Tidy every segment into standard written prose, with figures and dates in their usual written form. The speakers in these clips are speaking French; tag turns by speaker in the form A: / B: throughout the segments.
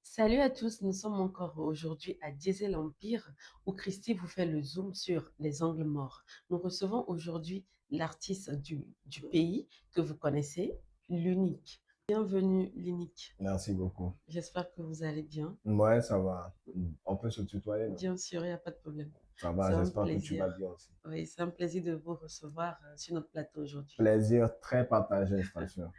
A: Salut à tous, nous sommes encore aujourd'hui à Diesel Empire où Christy vous fait le zoom sur les angles morts. Nous recevons aujourd'hui l'artiste du pays que vous connaissez, l'Unique. Bienvenue l'Unique.
B: Merci beaucoup.
A: J'espère que vous allez bien.
B: Ouais, ça va. On peut se tutoyer, non?
A: Bien sûr, il n'y a pas de problème.
B: Ça
A: C'est
B: va,
A: un
B: j'espère que tu vas
A: plaisir.
B: bien aussi.
A: Oui, c'est un plaisir de vous recevoir sur notre plateau aujourd'hui.
B: Plaisir très partagé, je t'assure.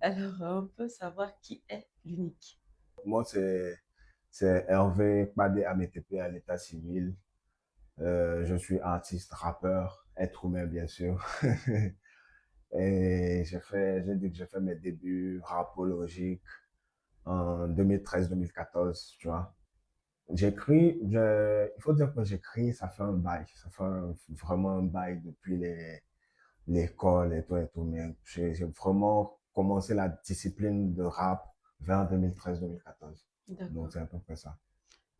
A: Alors, on peut savoir qui est l'Unique.
B: Moi, c'est Hervé Kpadé Amétépé à l'état civil. Je suis artiste, rappeur, être humain, bien sûr. Et j'ai dit que j'ai fait mes débuts rapologiques en 2013-2014, tu vois. Il faut dire que j'écris, ça fait un bail, vraiment un bail depuis l'école et tout, mais j'ai vraiment commencé la discipline de rap vers 2013-2014. Donc
A: D'accord.
B: c'est à peu près ça.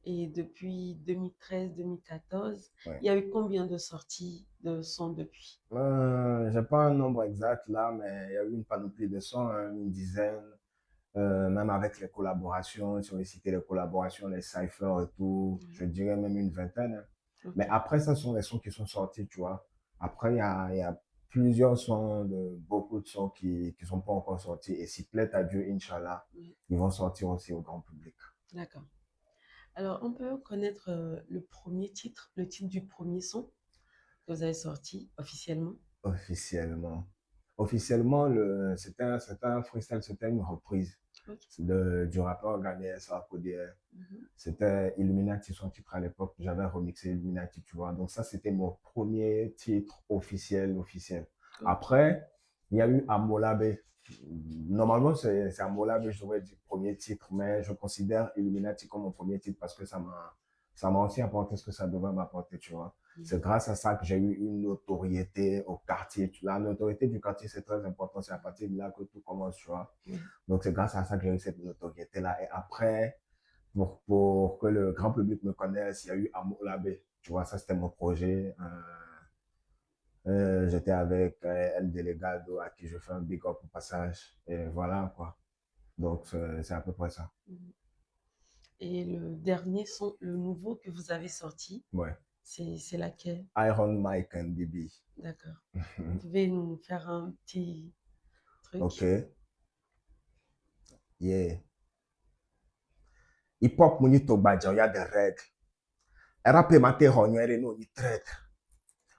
A: Et depuis 2013-2014,
B: Ouais.
A: il y a eu combien de sorties de sons depuis?
B: J'ai pas un nombre exact là, mais il y a eu une panoplie de sons, hein, une dizaine, même avec les collaborations, si on veut citer les collaborations, les cyphers et tout, je
A: Mhm.
B: dirais même une vingtaine, hein.
A: Ok,
B: Mais après, ça sont les sons qui sont sortis, tu vois. Après, il y a plusieurs sons, beaucoup de sons qui sont pas encore sortis. Et s'il plaît à Dieu, Inch'Allah,
A: oui,
B: ils vont sortir aussi au grand public.
A: d'accord. Alors, on peut connaître le premier titre, le titre du premier son que vous avez sorti officiellement?
B: Officiellement. Officiellement, c'était un freestyle, c'était une reprise
A: Ok.
B: du rappeur ghanéen Sarkodie.
A: Mhm.
B: C'était Illuminati, son titre à l'époque. J'avais remixé Illuminati, tu vois. Donc ça, c'était mon premier titre officiel.
A: Ok.
B: Après, il y a eu Amolabe. Normalement, c'est Amolabe, je devrais dire premier titre, mais je considère Illuminati comme mon premier titre parce que ça m'a aussi apporté ce que ça devait m'apporter, tu vois. C'est
A: Mhm.
B: grâce à ça que j'ai eu une notoriété au quartier. La notoriété du quartier, c'est très important. C'est à partir de là que tout commence, tu vois.
A: Oui.
B: Donc, c'est grâce à ça que j'ai eu cette notoriété-là. Et après, pour que le grand public me connaisse, il y a eu Amour Labé. Tu vois, ça, c'était mon projet. J'étais avec El Delegado, à qui je fais un big up au passage. Et voilà, quoi. Donc, c'est à peu près ça.
A: Mhm. Et le dernier son, le nouveau que vous avez sorti,
B: Ouais.
A: c'est laquelle?
B: Iron Mike and Bibi.
A: D'accord. Vous pouvez nous faire un petit
B: Ok.
A: truc?
B: Yeah. Hip hop, muni to il y a des règles. Rap mate honere no ni traître.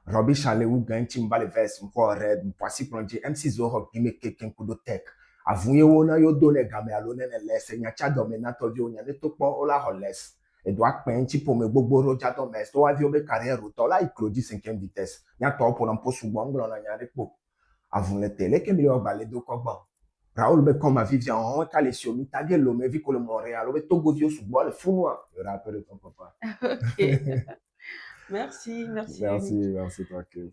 B: Robi Chalet ou gain timbale verse mpo red mpoasi plonje MC Zoho gime keken kudo tech. Avunye wona yo dole game alone ne lese nyacha dominator di onya ne tokpo ola holes. Edo akpen chi po me gbogbo roja to mes to wa vi obe carrière to la iklodi 5e vitesse. Nya to po na mpo sugbon nglo na nyare po. Avun le tele ke mi yo gbale do kogban. Raoul be comme Vivian on kale si omi tagé lo me vi ko le Montréal obe Togo vi sugbon le funwa. Le rappeur de ton papa.
A: Ok. Merci, merci
B: Merci,
A: Unique.
B: merci tranquille.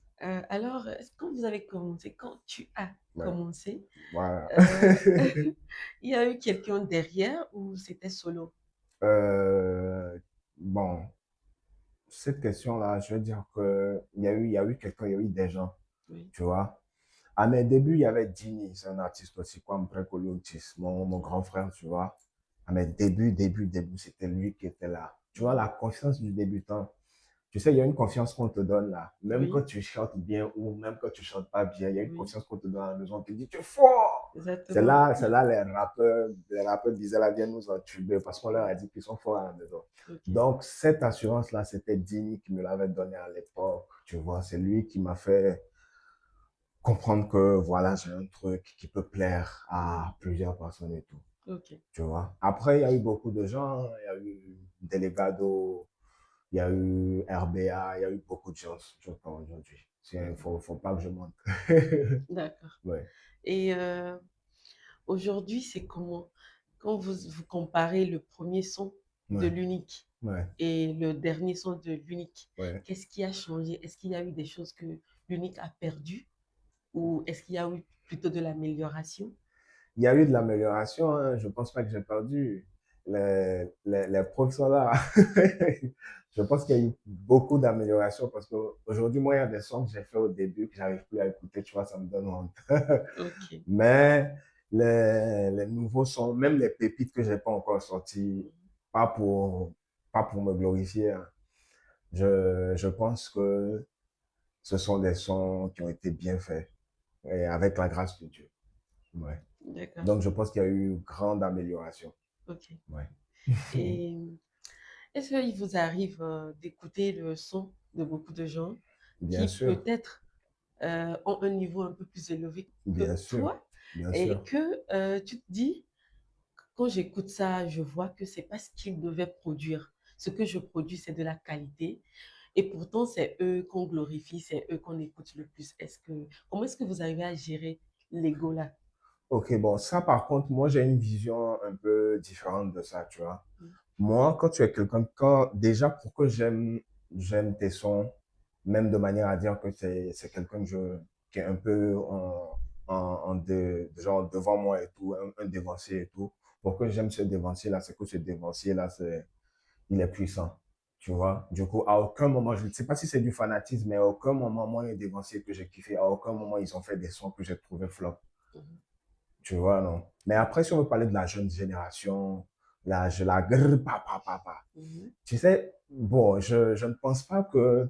A: Alors, quand vous avez commencé, quand tu as
B: Ouais.
A: commencé,
B: Voilà.
A: euh, il y a eu quelqu'un derrière ou c'était solo?
B: Euh, bon, cette question-là, je veux dire que il y a eu quelqu'un, il y a eu des gens,
A: Oui,
B: tu vois. À mes débuts, il y avait Dini, c'est un artiste aussi, comme Precoliotis, mon
A: ok.
B: grand frère, tu vois. À mes débuts, c'était lui qui était là. Tu vois,
A: Mhm.
B: la confiance du débutant. Tu sais, il y a une confiance qu'on te donne là. Même quand
A: Oui,
B: tu chantes bien ou même quand tu chantes pas bien, il y a une
A: oui,
B: confiance qu'on te donne à la maison. On te dit, tu es fort.
A: exactement.
B: C'est là les rappeurs disaient là, viens nous entuber parce qu'on leur a dit qu'ils sont forts à la maison.
A: Ok,
B: Donc, cette assurance-là, c'était Dini qui me l'avait donnée à l'époque. Tu vois, c'est lui qui m'a fait comprendre que voilà, j'ai un truc qui peut plaire à plusieurs personnes et tout.
A: ok.
B: Tu vois. Après, il y a eu beaucoup de gens. Il y a eu Delegado, il y a eu RBA, il y a eu beaucoup de choses, je pense, aujourd'hui. Faut pas que je monte.
A: D'accord.
B: Ouais,
A: Et aujourd'hui, c'est comment? Quand vous comparez le premier son de
B: ouais,
A: l'unique
B: ouais,
A: et le dernier son de l'unique,
B: ouais.
A: qu'est-ce qui a changé? Est-ce qu'il y a eu des choses que l'unique a perdues ou est-ce qu'il y a eu plutôt de l'amélioration?
B: Il y a eu de l'amélioration, hein. Je pense pas que j'ai perdu. les profs sont là. Je pense qu'il y a eu beaucoup d'améliorations parce qu'aujourd'hui, moi, il y a des sons que j'ai fait au début que j'arrive plus à écouter, tu vois, ça me donne honte.
A: OK.
B: Mais les nouveaux sons, même les pépites que j'ai pas encore sorties, pas pour, pas pour me glorifier, hein. Je pense que ce sont des sons qui ont été bien faits et avec la grâce de Dieu. Ouais.
A: D'accord.
B: Donc, je pense qu'il y a eu une grande amélioration.
A: OK.
B: Ouais.
A: Et est-ce qu'il vous arrive d'écouter le son de beaucoup de gens
B: Bien
A: qui
B: sûr,
A: peut-être ont un niveau un peu plus élevé
B: bien
A: que
B: sûr,
A: toi
B: bien
A: et
B: sûr.
A: que tu te dis, quand j'écoute ça, je vois que c'est pas ce qu'ils devaient produire. Ce que je produis, c'est de la qualité. Et pourtant, c'est eux qu'on glorifie, c'est eux qu'on écoute le plus. Comment est-ce que vous arrivez à gérer l'ego là?
B: Ok, bon, ça par contre, moi j'ai une vision un peu différente de ça, tu vois.
A: Mm.
B: Moi, quand tu es quelqu'un, quand déjà pourquoi j'aime tes sons, même de manière à dire que c'est quelqu'un qui est un peu genre devant moi et tout, un dévancier et tout. Pourquoi j'aime ce dévancier là, c'est que ce dévancier là, il est puissant. Tu vois? Du coup, à aucun moment, je ne sais pas si c'est du fanatisme, mais à aucun moment, moi, les dévanciers que j'ai kiffé, à aucun moment, ils ont fait des sons que j'ai trouvé flop.
A: Mhm.
B: Tu vois, non? Mais après, si on veut parler de la jeune génération, là, je la grrr, pa.
A: Mhm.
B: Tu sais, bon, je ne pense pas que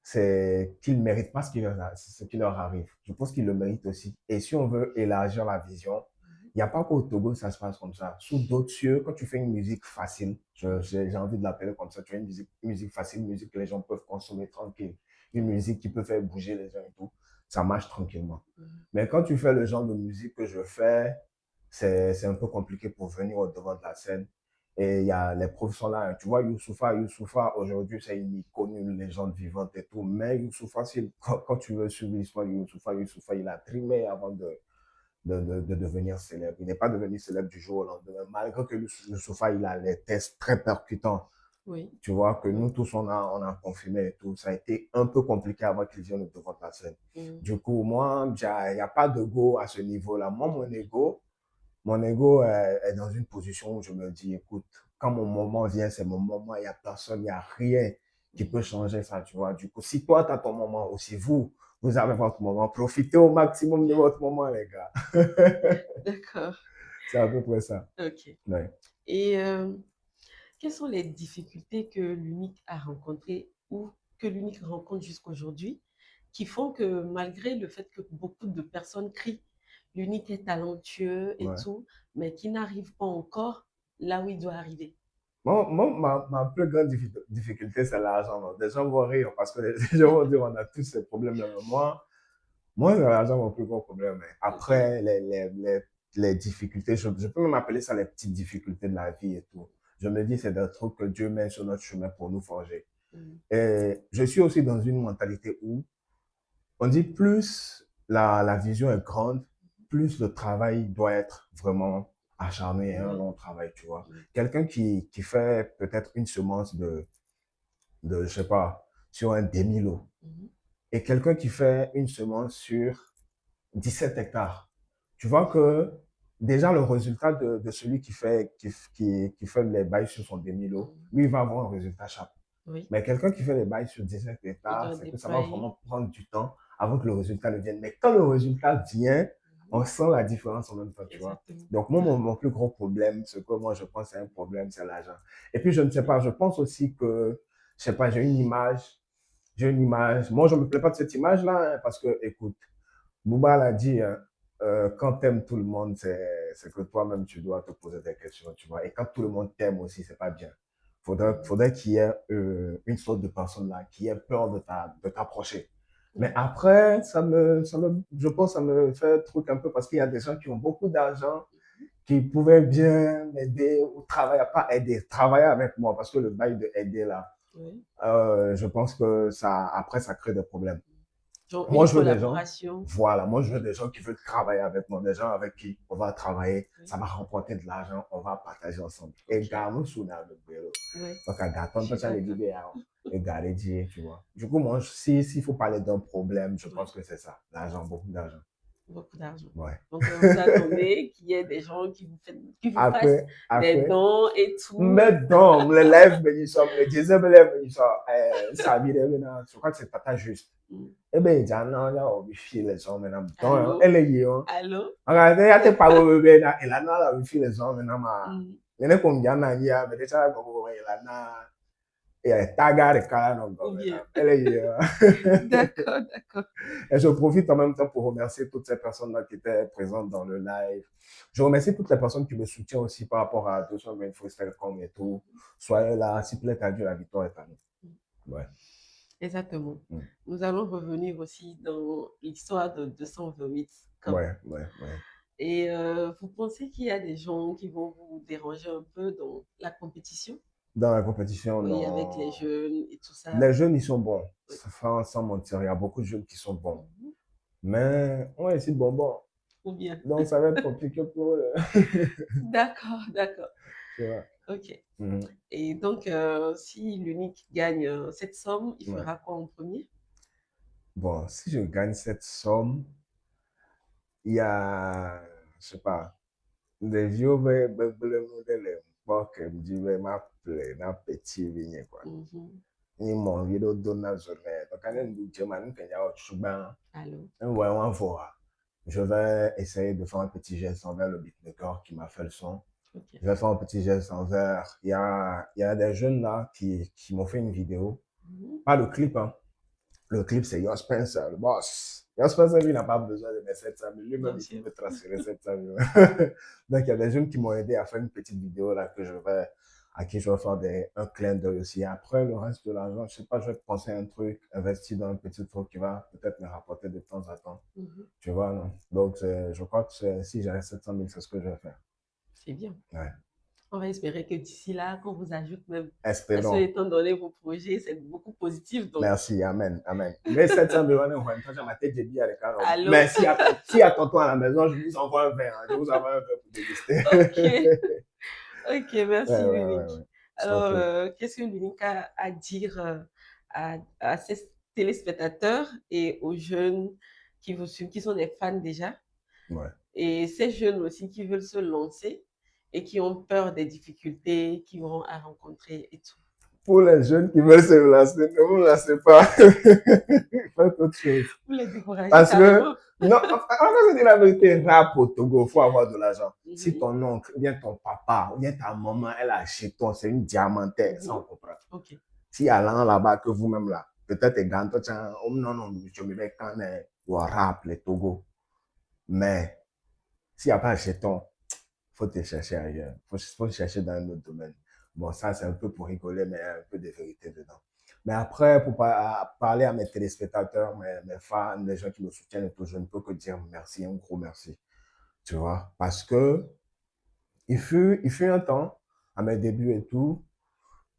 B: c'est qu'ils ne méritent pas ce qui leur arrive. Je pense qu'ils le méritent aussi. Et si on veut élargir la vision, il n'y a pas qu'au Togo que ça se passe comme ça. Sous d'autres cieux, quand tu fais une musique facile, j'ai envie de l'appeler comme ça, tu as une musique facile, une musique que les gens peuvent consommer tranquille, une
A: Mhm.
B: musique qui peut faire bouger les gens et tout, ça marche tranquillement.
A: Mhm.
B: Mais quand tu fais le genre de musique que je fais, c'est un peu compliqué pour venir au devant de la scène. Et il y a les profs sont là. Tu vois, Youssoufa, aujourd'hui, c'est une icône, une légende vivante et tout. Mais Youssoufa, quand tu veux suivre l'histoire de Youssoufa, il a trimé avant de devenir célèbre. Il n'est pas devenu célèbre du jour au lendemain, malgré que Youssoufa, il a les tests très percutants.
A: Oui.
B: Tu vois, que nous
A: Oui.
B: tous, on a confirmé et tout. Ça a été un peu compliqué avant qu'il vienne au devant de la scène.
A: Mhm.
B: Du coup, moi, il n'y a pas de go à ce niveau-là. Moi, mon ego est dans une position où je me dis, écoute, quand mon moment vient, c'est mon moment, il n'y a personne, il n'y a rien qui peut
A: Mhm.
B: changer ça, tu vois. Du coup, si toi, tu as ton moment aussi, vous avez votre moment, profitez au maximum de votre moment, les gars.
A: D'accord.
B: C'est à peu près ça.
A: OK.
B: Ouais.
A: Et quelles sont les difficultés que l'unique a rencontrées ou que l'unique rencontre jusqu'aujourd'hui qui font que malgré le fait que beaucoup de personnes crient l'unique est talentueux et
B: Ouais.
A: tout, mais qui n'arrive pas encore là où il doit arriver?
B: Ma plus grande difficulté, c'est l'argent. Donc, des gens vont rire parce que les gens vont dire on a tous ces problèmes-là. Mais moi, c'est l'argent mon plus gros problème. Mais
A: OK.
B: après, les difficultés, je peux même appeler ça les petites difficultés de la vie et tout. Je me dis, c'est des trucs que Dieu met sur notre chemin pour nous forger.
A: Mhm.
B: Et je suis aussi dans une mentalité où on dit plus la vision est grande, plus le travail doit être vraiment acharné et un
A: Ouais.
B: long travail, tu vois.
A: Mhm.
B: Quelqu'un qui fait peut-être une semence je sais pas, sur un demi-lot
A: Mhm.
B: et quelqu'un qui fait une semence sur 17 hectares. Tu vois que déjà le résultat de celui qui fait les bails sur son demi-lot,
A: Mhm.
B: lui, il va avoir un résultat chape.
A: Oui.
B: Mais quelqu'un qui fait les bails sur 17
A: Il
B: hectares,
A: doit
B: c'est que ça va
A: déployer.
B: vraiment prendre du temps avant que le résultat ne vienne. Mais quand le résultat vient,
A: Mhm.
B: on sent la différence en même temps, tu vois.
A: Exactement.
B: Donc, moi, mon plus gros problème, ce que moi je pense c'est un problème, c'est l'argent. Et puis, je ne sais
A: OK.
B: pas, je pense aussi que, je sais pas, j'ai une image. Moi, je me plais pas de cette image-là, hein, parce que, écoute, Bouba l'a dit, hein, quand t'aimes tout le monde, c'est que toi-même, tu dois te poser des questions, tu vois. Et quand tout le monde t'aime aussi, c'est pas bien.
A: Mhm.
B: Faudrait qu'il y ait une sorte de personne là qui ait peur de t'approcher. Mais
A: Oui.
B: après, je pense que ça me fait truc un peu parce qu'il y a des gens qui ont beaucoup d'argent, qui pouvaient bien m'aider ou travailler, pas aider, travailler avec moi parce que le bail de aider là,
A: Oui.
B: je pense que ça, après, ça crée des problèmes.
A: Genre
B: Moi,
A: une
B: je veux des gens,
A: collaboration.
B: voilà, moi, je veux des gens qui veulent travailler avec moi, des gens avec qui on va travailler,
A: Oui.
B: ça va remporter de l'argent, on va partager ensemble. Et
A: OK.
B: gars, nous, sous le bureau.
A: Ouais.
B: Donc, à gars,
A: Je
B: ton
A: suis
B: ça les dit,
A: d'accord.
B: ben, et gars, les dit, tu vois. Du coup, moi, s'il faut parler d'un problème, je
A: Ouais.
B: pense que c'est ça. L'argent, beaucoup d'argent.
A: Beaucoup d'argent.
B: Ouais.
A: Donc, vous attendez qu'il y ait des gens qui vous fassent des
B: Après,
A: dons et tout.
B: mais donc, le live, le Jésus, le live, ça vient maintenant, je crois que c'est Tata Juste.
A: Mm.
B: Eh bien, il dit, ah non, là, on vit les hommes maintenant. Donc,
A: Allô?
B: elle est hier.
A: Allô?
B: Regardez, il y a des parents bébés là, et là, non, là, on vit les hommes maintenant.
A: Mm.
B: Mais ne comme bien n'a dit, mais déjà, comme vous voyez là, il y a des tagas de cas là,
A: Ou bien.
B: elle est hier.
A: D'accord, d'accord.
B: Et je profite en même temps pour remercier toutes ces personnes-là qui étaient présentes dans le live. Je remercie toutes les personnes qui me soutiennent aussi par rapport à 220 Freestyle.com et tout. Soyez là, s'il plaît à Dieu, la victoire est à nous. Ouais.
A: Exactement.
B: Mm.
A: Nous allons revenir aussi dans l'histoire de 228.
B: Ouais.
A: Et vous pensez qu'il y a des gens qui vont vous déranger un peu dans la compétition?
B: Dans la compétition,
A: Oui,
B: non.
A: avec les jeunes et tout ça.
B: Les jeunes, ils sont bons.
A: Oui.
B: Sans mentir, il y a beaucoup de jeunes qui sont bons.
A: Mhm.
B: Mais on est ici de bonbons.
A: Ou bien.
B: Donc, ça va être compliqué pour eux.
A: D'accord, d'accord.
B: Tu vois.
A: Ok.
B: Mhm.
A: Et donc, si l'unique gagne cette somme, il
B: Ouais.
A: fera quoi en premier?
B: Bon, si je gagne cette somme, il y a, je sais pas, des vieux modèles que me disent, m'appeler, n'a petit vigné, quoi.
A: Mhm.
B: Ni mon vidéo donne la journée. Donc, quand on dit, man, qu'il y a autre chose,
A: Allô?
B: ouais, on voit. Je vais essayer de faire un petit geste envers le beatmaker qui m'a fait le son.
A: Ok.
B: Je vais faire un petit geste envers. Il y a des jeunes là qui m'ont fait une vidéo.
A: Mhm.
B: Pas le clip, hein. Le clip, c'est Yo Spencer, le boss. Yo Spencer, lui, n'a pas besoin de mes 700 000. Lui-même,
A: Bien
B: il
A: sûr.
B: peut me transférer 700 000. Donc, il y a des jeunes qui m'ont aidé à faire une petite vidéo là à qui je vais faire un clin d'œil aussi. Après, le reste de l'argent, je sais pas, je vais penser à un truc, investir dans un petit truc qui va peut-être me rapporter de temps à temps.
A: Mhm.
B: Tu vois, non? Donc, je crois que si j'ai 700 000, c'est ce que je vais faire.
A: C'est bien.
B: Ouais.
A: On va espérer que d'ici là, qu'on vous ajoute même. Parce que
B: Espérons.
A: étant donné vos projets, c'est beaucoup positif. Donc,
B: Merci, amen, amen. Mais 700 000, on est en ma tête, j'ai dit à l'écart.
A: allô?
B: Mais si à tonton à la maison, je vous envoie un verre. Hein. Je vous envoie un verre pour déguster.
A: Ok. Ok, merci l'unique.
B: Ouais. Je t'en
A: Alors,
B: prie.
A: qu'est-ce que l'unique a à dire à ses téléspectateurs et aux jeunes qui vous suivent, qui sont des fans déjà,
B: Ouais.
A: et ces jeunes aussi qui veulent se lancer et qui ont peur des difficultés qu'ils vont à rencontrer et tout.
B: Pour les jeunes qui veulent se lancer, ne vous lancez pas. Faites autre chose.
A: Vous les découragez
B: Parce que,
A: carrément.
B: non, on va se dire la vérité, rap au Togo, il faut avoir de l'argent. Si
A: Mhm,
B: ton oncle, ou bien ton papa, ou bien ta maman, elle a acheté ton, c'est une diamantaire, ça on
A: mhm.
B: comprend.
A: Ok.
B: Si y a l'un là-bas que vous-même là, peut-être les gars, oh non, je me vais quand même, ou rap, les Togo. Mais, s'il n'y a pas acheton, faut te chercher ailleurs. Faut te chercher dans un autre domaine. Bon, ça, c'est un peu pour rigoler, mais il y a un peu de vérité dedans. Mais après, pour parler à mes téléspectateurs, mes fans, les gens qui me soutiennent et tout, je ne peux que dire merci, un gros merci. Tu vois, parce que il fut un temps, à mes débuts et tout,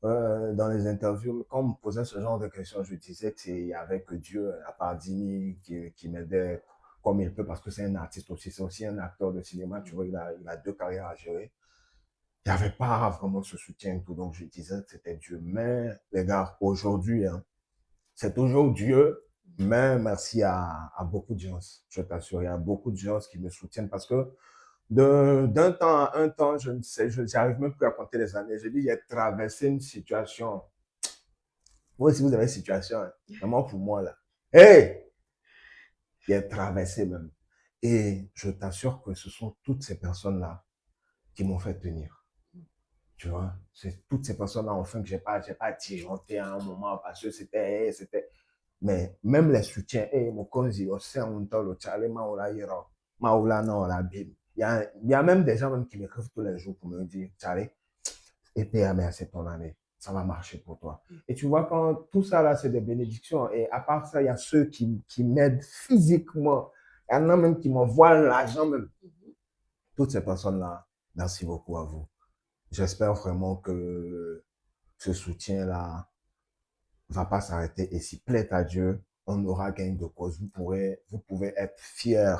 B: dans les interviews, quand on me posait ce genre de questions, je disais qu'il y avait que Dieu, à part Dini, qui m'aidait comme il peut, parce que c'est un artiste aussi, c'est aussi un acteur de cinéma, tu vois, il a deux carrières à gérer. Il n'y avait pas vraiment ce soutien et tout, donc je disais que c'était Dieu. Mais les gars, aujourd'hui, hein, c'est toujours Dieu, mais merci à beaucoup de gens, je t'assure, il y a beaucoup de gens qui me soutiennent parce que d'un temps à un temps, je ne sais, je n'arrive même plus à compter les années. Je dis, j'ai traversé une situation. Vous aussi, vous avez une situation, hein, vraiment pour moi, là. Hey! J'ai traversé même. Et je t'assure que ce sont toutes ces personnes-là qui m'ont fait tenir. Tu vois, c'est toutes ces personnes-là, enfin, que j'ai pas disjoncté à un moment parce que c'était, mais même les soutiens, mon conzi, au sein, on t'a le chale, maoula, yero, maoula, non, la Bible. Il y a même des gens même qui m'écrivent tous les jours pour me dire, chale, et PMR, c'est ton année. Ça va marcher pour toi. Et tu vois, quand tout ça là, c'est des bénédictions. Et à part ça, il y a ceux qui m'aident physiquement. Il y en a même qui m'envoient l'argent même. Toutes ces personnes-là, merci beaucoup à vous. J'espère vraiment que ce soutien-là va pas s'arrêter. Et si plaît à Dieu, on aura gain de cause. Vous pouvez être fiers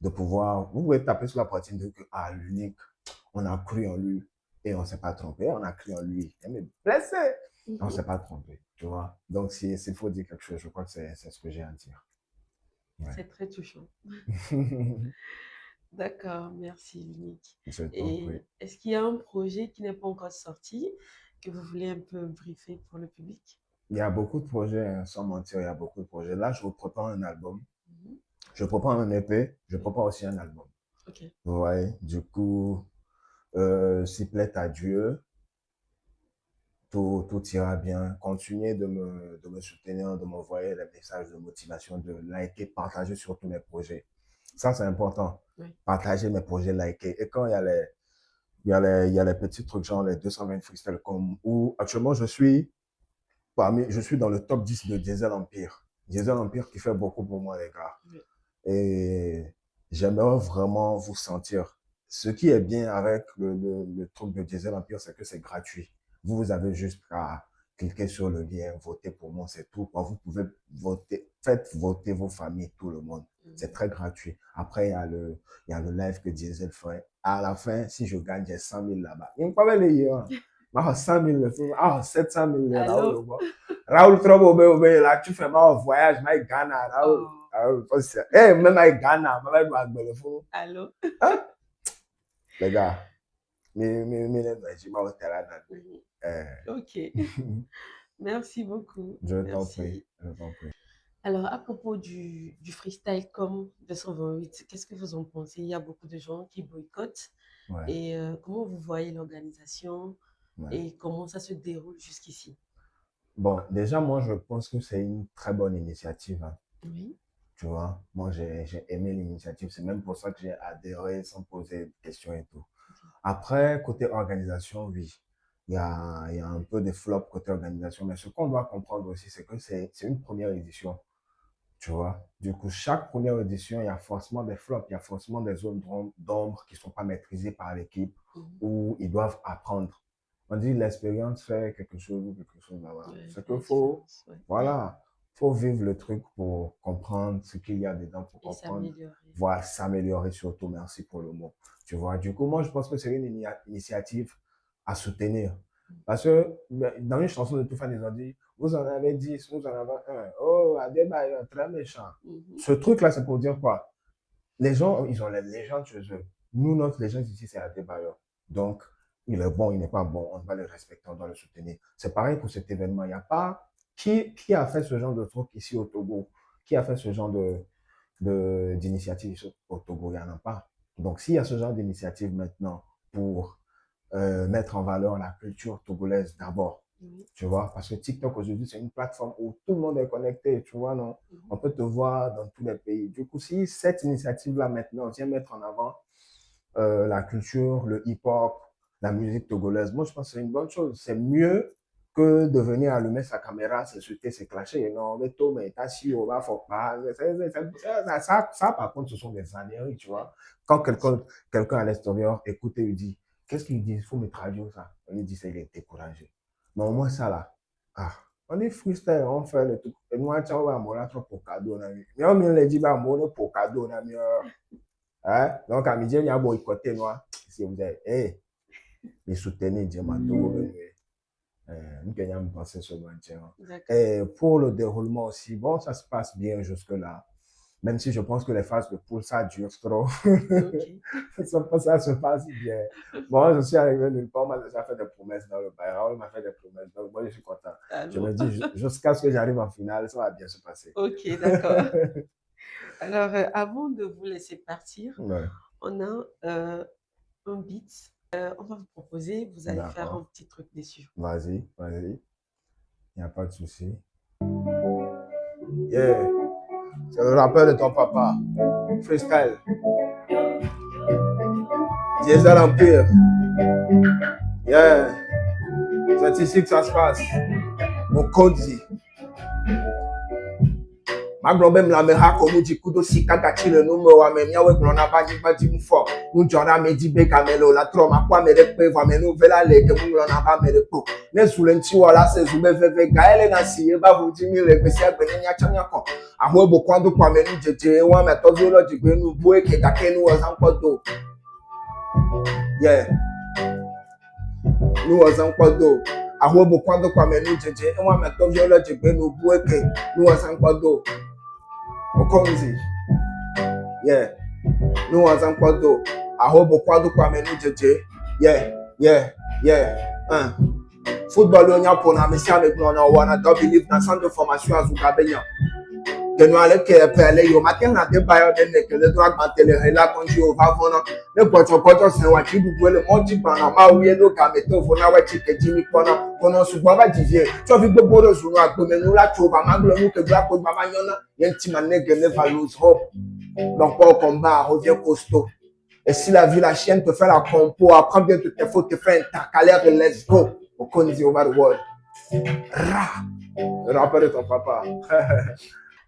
B: de pouvoir, vous pouvez taper sur la poitrine de que, ah, l'unique, on a cru en lui et on s'est pas trompé. On a cru en lui. Il est blessé. On s'est pas trompé. Tu vois? Donc, s'il faut dire quelque chose, je crois que c'est ce que j'ai à dire. Ouais.
A: C'est très touchant. D'accord, merci Unique.
B: Je t'en prie.
A: Et est-ce qu'il y a un projet qui n'est pas encore sorti que vous voulez un peu briefer pour le public?
B: Il y a beaucoup de projets, hein, sans mentir, il y a beaucoup de projets. Là, je vous prépare un album.
A: Mhm.
B: Je prépare un EP, je prépare aussi un album.
A: Ok.
B: Vous voyez, du coup, s'il plaît à Dieu, tout ira bien. Continuez de me soutenir, de m'envoyer les messages de motivation, de liker, partager sur tous mes projets. Ça, c'est important.
A: Oui.
B: Partager mes projets, liker. Et quand il y a il y a les petits trucs, genre les 220 freestyle, comme, où actuellement, je suis dans le top 10 de Diesel Empire. Diesel Empire qui fait beaucoup pour moi, les gars.
A: Oui.
B: Et j'aimerais vraiment vous sentir. Ce qui est bien avec le truc de Diesel Empire, c'est que c'est gratuit. Vous avez juste à cliquer sur le lien, voter pour moi, c'est tout. Vous pouvez voter, faites voter vos familles, tout le monde. C'est très gratuit. Après, il y a le live que Diesel fait. À la fin, si je gagne, j'ai 100 000 là-bas. Il me parle les yeux. 100 000 le film. 700 000 le Raoul.
A: Allô?
B: Raoul, trop là, tu fais un voyage, mais Ghana, Raoul.
A: Oh,
B: Même avec Ghana, même avec le fou.
A: allô?
B: Hein? Les gars, je m'en
A: Ok. Merci beaucoup.
B: Je t'en prie,
A: Merci.
B: je t'en prie.
A: Alors, à propos du freestyle comme 228, qu'est-ce que vous en pensez? Il y a beaucoup de gens qui boycottent.
B: Ouais,
A: Et comment vous voyez l'organisation
B: ouais.
A: et comment ça se déroule jusqu'ici?
B: Bon, déjà, moi, je pense que c'est une très bonne initiative, hein.
A: Oui.
B: Tu vois, moi, j'ai aimé l'initiative. C'est même pour ça que j'ai adhéré sans poser de questions et tout. Après, côté organisation, oui, il y a un peu de flop côté organisation. Mais ce qu'on doit comprendre aussi, c'est que c'est une première édition. Tu vois, du coup, chaque première édition, il y a forcément des flops, il y a forcément des zones d'ombre qui ne sont pas maîtrisées par l'équipe, où ils doivent apprendre. On dit l'expérience fait quelque chose ou quelque chose là-bas.
A: Ouais,
B: C'est
A: fait
B: qu'il
A: la
B: faut,
A: différence, ouais.
B: voilà, faut vivre le truc pour comprendre ce qu'il y a dedans, pour
A: Et
B: comprendre,
A: s'améliorer.
B: voir s'améliorer surtout. Merci pour le mot. Tu vois, du coup, moi, je pense que c'est une initiative à soutenir. Parce que dans une chanson de Toufan, ils ont dit, vous en avez 10, vous en avez un. Oh, Adebayo, très méchant. Ce truc-là, c'est pour dire quoi? Les gens, ils ont les légendes chez eux. Nous, notre légende ici, c'est Adebayo. Donc, il est bon, il n'est pas bon. On doit le respecter, on doit le soutenir. C'est pareil pour cet événement. Il n'y a pas. Qui a fait ce genre de truc ici au Togo? Qui a fait ce genre d'initiative ici au Togo? Il n'y en a pas. Donc, s'il y a ce genre d'initiative maintenant pour mettre en valeur la culture togolaise d'abord, tu vois, parce que TikTok aujourd'hui, c'est une plateforme où tout le monde est connecté, tu vois, non? On peut te voir dans tous les pays. Du coup, si cette initiative-là maintenant vient mettre en avant la culture, le hip-hop, la musique togolaise, moi, je pense que c'est une bonne chose. C'est mieux que de venir allumer sa caméra, se sauter, se clasher. Non, mais tout, mais t'as si, on va, faut pas. Ça, par contre, ce sont des années, tu vois. Quand quelqu'un à l'extérieur écoute et lui dit, qu'est-ce qu'il dit? Il faut me traduire ça. On lui dit, c'est qu'il est découragé. Mais au moins, ça là, on est freestyle, on fait le truc. Et moi, tu vois, on a trop pour cadeau. Mais on me dit, bah, on a pour cadeau. Hein? Donc, à midi, il y a boycotté, moi. Si vous êtes, hé, les soutenez, Diamanto, nous gagnons penser sur le Et pour le déroulement aussi, bon, ça se passe bien jusque-là. Même si je pense que les phases de poule, ça dure trop.
A: Okay.
B: Ça se passe bien. Bon, je suis arrivé nulle part, on m'a déjà fait des promesses dans le bail. Raoul m'a fait des promesses, donc moi, je suis content.
A: Allô?
B: Je me dis, jusqu'à ce que j'arrive en finale, ça va bien se passer.
A: Ok, d'accord. Alors, avant de vous laisser partir,
B: Ouais.
A: on a un beat. On va vous proposer, vous allez faire un petit truc dessus.
B: Vas-y, vas-y. Il n'y a pas de souci. Yeah. C'est le rappel de ton papa. Freestyle. Diesel Empire. Yeah. C'est ici que ça se passe. Mon Kodzi. Ma globem la me ha komu di kudo sika gachile no me wa me nyawe glona ba ni ba di mu fo mu jora me di be kamelo la tro ma kwa me de pe va me no vela le ke mu glona ba me de po ne zulenti wala se zube veve gaele na si e ba bu di mi le pe se agbe ni nya chanya ko ahun ebo kwando kwa me nu jeje wa me to zoology gbe nu bu eke ga ke nu ozan podo yeah nu ozan podo ahun ebo kwando kwa me nu jeje wa me to zoology gbe nu bu eke nu ozan podo Okonzi. Yeah. No one's on Quado. I hope Quado Kwame Nujeje. Yeah, yeah, yeah. Football on your pona, Miss Yamic, no one. I don't believe that Sando for my shoes with Cabella. Genuale che pele io ma che na de bayo de ne che le drag mantele hela konji o va fono ne pocho se wa chi du kwele mo ji bana ma wi edo ka me to fo na wa chi ke ji mi kono su gba ba jije so fi gbogbo ro su nu agbo me nu la cho ba ma glo nu ke gba ko ba ma yana yen ti ma ne ge never lose hope donc pas au combat revient costaud et si la vie la chienne te fait la compo apprends bien toutes tes fautes te fait un tacalaire et let's go au Konzi over the world le rappel de ton papa.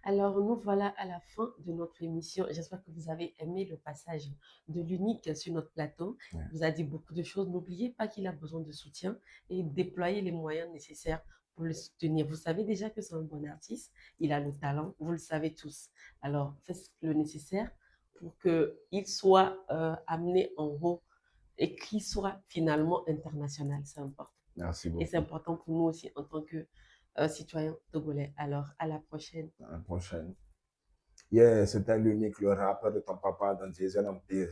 A: Alors, nous voilà à la fin de notre émission. J'espère que vous avez aimé le passage de l'unique sur notre plateau.
B: Ouais.
A: Il vous a dit beaucoup de choses. N'oubliez pas qu'il a besoin de soutien et déployer les moyens nécessaires pour le soutenir. Vous savez déjà que c'est un bon artiste. Il a le talent. Vous le savez tous. Alors, faites le nécessaire pour qu'il soit amené en haut et qu'il soit finalement international. C'est important.
B: Merci beaucoup.
A: Et c'est important pour nous aussi en tant que citoyens togolais. Alors, à la prochaine.
B: À la prochaine. Yeah, c'était l'unique, le rappeur de ton papa dans Diesel Empire.